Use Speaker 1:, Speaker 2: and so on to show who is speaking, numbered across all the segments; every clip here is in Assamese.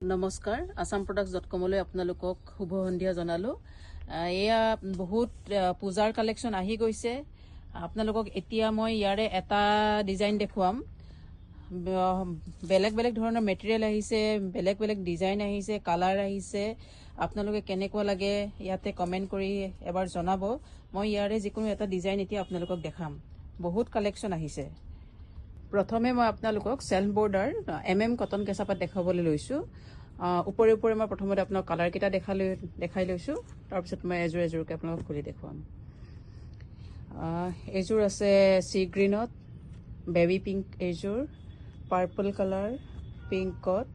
Speaker 1: নমস্কাৰ assamproducts.com লৈ আপোনালোকক শুভ সন্ধিয়া জনালো এয়া বহুত পূজাৰ কালেকচন আহি গৈছে আপোনালোকক এতিয়া মই ইয়াৰে এটা ডিজাইন দেখুৱাম বেলেগ বেলেগ ধৰণৰ মেটেৰিয়েল আহিছে বেলেগ বেলেগ ডিজাইন আহিছে কালাৰ আহিছে আপোনালোকে কেনেকুৱা লাগে ইয়াতে কমেন্ট কৰি এবাৰ জনাব মই ইয়াৰে যিকোনো এটা ডিজাইন এতিয়া আপোনালোকক দেখাম বহুত কালেকচন আহিছে প্ৰথমে মই আপোনালোকক সেলফ বৰ্ডাৰ কটন কেঁচাপাত দেখাবলৈ লৈছো উপৰে উপৰে মই প্ৰথমতে আপোনাক কালাৰ কিটা দেখাই লৈছো তাৰ পিছত মই এজোৰ এজোৰকে আপোনাক খুলি দেখুৱাম এজোৰ আছে সি গ্ৰীনত বেবি পিংক এজোৰ পাৰ্পল কালাৰ পিংকত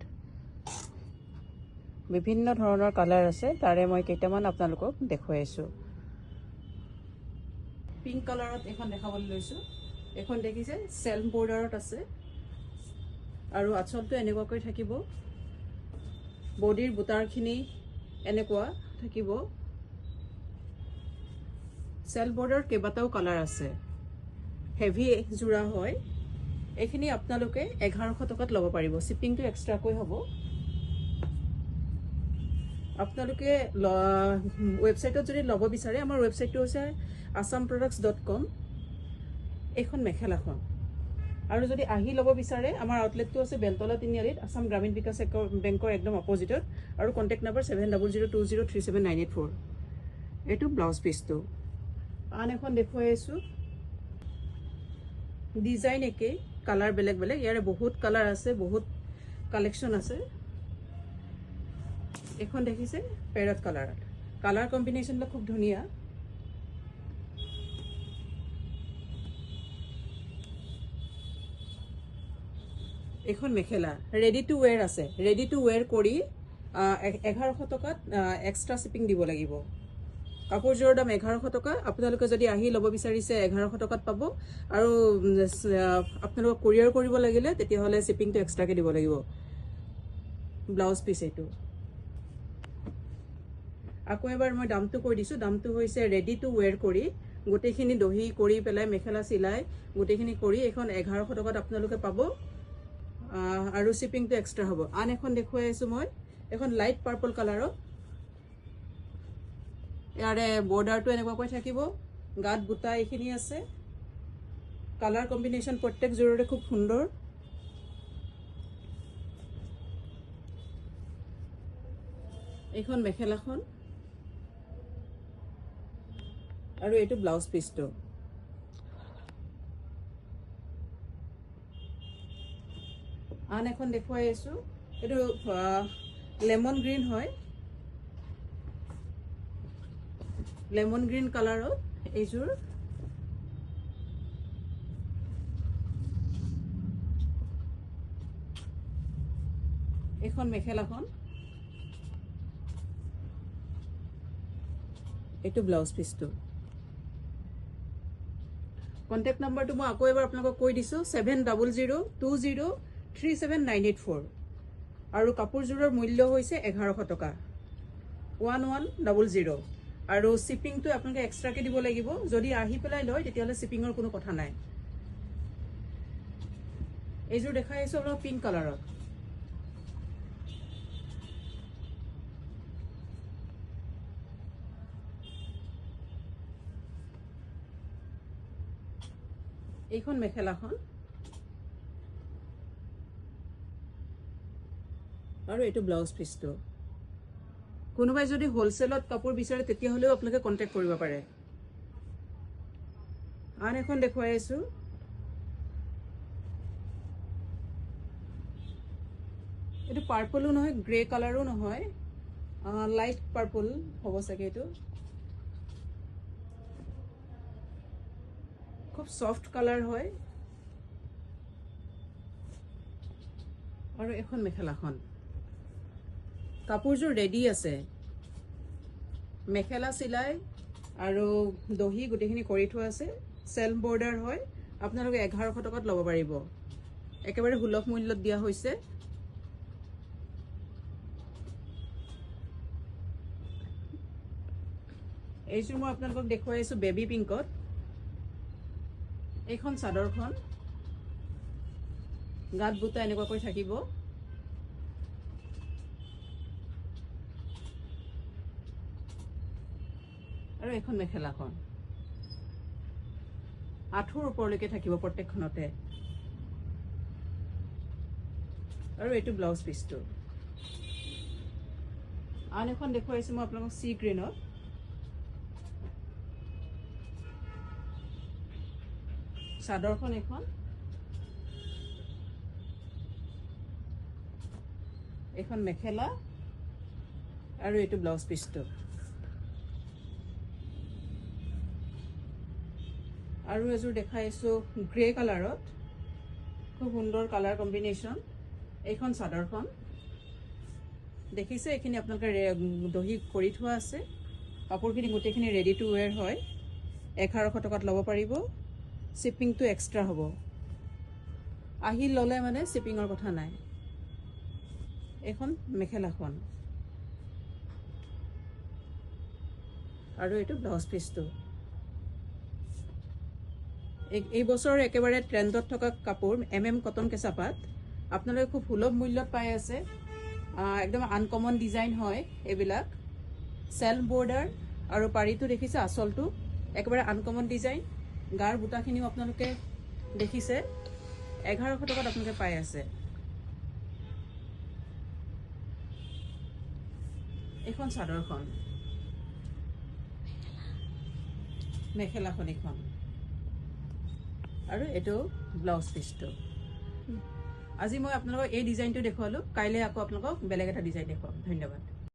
Speaker 1: বিভিন্ন ধৰণৰ কালাৰ আছে তাৰে মই কেইটামান আপোনালোকক দেখুৱাইছো পিংক কালাৰত এখন দেখাবলৈ লৈছো এখন দেখিছে সেলফ বৰ্ডাৰত আছে আৰু আঁচলটো এনেকুৱাকৈ থাকিব বডিৰ বুটাৰখিনি এনেকুৱা থাকিব সেলফ বৰ্ডাৰ কেইবাটাও কালাৰ আছে হেভি জোৰা হয় এইখিনি আপোনালোকে 1100 টকাত ল'ব পাৰিব শিপিংটো এক্সট্ৰাকৈ হ'ব আপোনালোকে ওয়েবসাইটত যদি ল'ব বিচাৰে আমাৰ ওয়েবসাইটটো হৈছে assamproducts.com এখন মেখেলাখন আৰু যদি আহি ল'ব বিচাৰে আমাৰ আউটলেটটো আছে বেলতলা তিনিআলিত আসাম গ্ৰামীণ বিকাশ বেংকৰ একদম অপজিটত আৰু কন্টাক্ট নম্বৰ 7002037984 এটো ব্লাউজ পিসটো আন এখন দেখুৱাই আছো ডিজাইন একে কালাৰ বেলেগ বেলেগ ইয়াৰে বহুত কালাৰ আছে বহুত কালেকচন আছে এখন দেখিছে পেৰট কালাৰ কম্বিনেশনটো খুব ধুনিয়া এখন মেখেলা ৰেডি টু ওয়্যাৰ আছে ৰেডি টু ওয়্যাৰ কৰি 1100 টকাত এক্সট্ৰা শিপিং দিব লাগিব কাপোৰজোৰৰ দাম 1100 টকা আপোনালোকে যদি আহি ল'ব বিচাৰিছে 1100 টকাত পাব আৰু আপোনালোক কোৰিয়াৰ কৰিব লাগিলে তেতিয়া হলে শিপিংটো এক্সট্ৰাকে দিব লাগিব ব্লাউজ পিস এটো আকৌ এবাৰ মই দামটো কৈ দিছো দামটো হৈছে ৰেডি টু ওয়্যাৰ কৰি গোটেইখিনি দহি কৰি পেলাই মেখেলা সিলাই গোটেইখিনি কৰি এখন 1100 টকাত আপোনালোকে পাব আৰু শিপিংটো এক্সট্ৰা হ'ব আন এখন দেখুৱাই আছো মই এখন লাইট পাৰ্পল কালাৰৰ ইয়াৰে বৰ্ডাৰটো এনেকুৱাকৈ থাকিব গাত বুটা এইখিনি আছে কালাৰ কম্বিনেশন প্ৰত্যেক জোৰৰে খুব সুন্দৰ এইখন মেখেলাখন আৰু এইটো ব্লাউজ পিসটো আন এখন দেখুৱাই আছো এটো লেমন গ্ৰীন হয় লেমন গ্ৰীন কালাৰত এইজোৰ এখন মেখেলাখন এটো ব্লাউজ পিসটো কন্টাক্ট নম্বৰটো মই আকৌ এবাৰ আপোনালোকক কৈ দিছো 7002037984 আৰু কাপোৰজোৰৰ মূল্য হৈছে 1100 টকা 1100 আৰু শিপিংটো আপোনালোকে এক্সট্ৰাকে দিব লাগিব যদি আহি পেলাই লয় তেতিয়ালে শিপিংৰ কোনো কথা নাই এইজোৰ দেখাই আছো অলপ পিংক কালাৰত এইখন মেখেলাখন আৰু এটো ব্লাউজ পিসটো কোনোবাই যদি হোলসেলত কাপোৰ বিচাৰে তেতিয়া হলেও আপোনালোকে কন্টাক্ট কৰিব পাৰে আন এখন দেখুৱাই আছো এটো পাৰ্পলও নহয় গ্ৰে কালাৰও নহয় লাইট পাৰ্পল হ'ব চাগে এটো খুব সফট কালাৰ হয় আৰু এখন মেখেলাখন কাপোৰজোৰ ৰেডি আছে মেখেলা সিলাই আৰু দহি গুটেখিনি কৰি থোৱা আছে সেলফ বৰ্ডাৰ হয় আপোনালোকে 1100 টকাত ল'ব পাৰিব একেবাৰে সুলভ মূল্যত দিয়া হৈছে এইজোৰ মই আপোনালোকক দেখুৱাই আছো বেবি পিংকত এইখন চাদৰখন গাত বুটা এনেকুৱাকৈ থাকিব আৰু এখন মেখেলাখন আঁঠুৰ ওপৰলৈকে থাকিব প্ৰত্যেকখনতে আৰু এইটো ব্লাউজ পিচটো আন এখন দেখুৱাইছো মই আপোনালোকক সি গ্ৰীনত চাদৰখন এখন এখন মেখেলা আৰু এইটো ব্লাউজ পিচটো আৰু এযোৰ দেখাইছো গ্ৰে কালাৰত খুব সুন্দৰ কালাৰ কম্বিনেশ্যন এইখন চাদৰখন দেখিছে এইখিনি আপোনালোকে দহি কৰি থোৱা আছে কাপোৰখিনি গোটেইখিনি ৰেডি টু ৱেৰ হয় 1100 টকাত ল'ব পাৰিব শিপিংটো এক্সট্ৰা হ'ব আহি ল'লে মানে শিপিঙৰ কথা নাই এখন মেখেলাখন আৰু এইটো ব্লাউজ পিচটো এই বছৰ একেবাৰে ট্ৰেণ্ডত থকা কাপোৰ কটন কেঁচাপাত আপোনালোকে খুব সুলভ মূল্যত পাই আছে একদম আনকমন ডিজাইন হয় এইবিলাক সেলফ বৰ্ডাৰ আৰু পাৰিটো দেখিছে আঁচলটো একেবাৰে আনকমন ডিজাইন গাৰ বুটাখিনিও আপোনালোকে দেখিছে 1100 টকাত আপোনালোকে পাই আছে এখন চাদৰখন মেখেলাখন এখন আৰু এইটো ব্লাউজ পিচটো আজি মই আপোনালোকক এই ডিজাইনটো দেখুৱালো কাইলৈ আকৌ আপোনালোকক বেলেগ এটা ডিজাইন দেখুৱাম ধন্যবাদ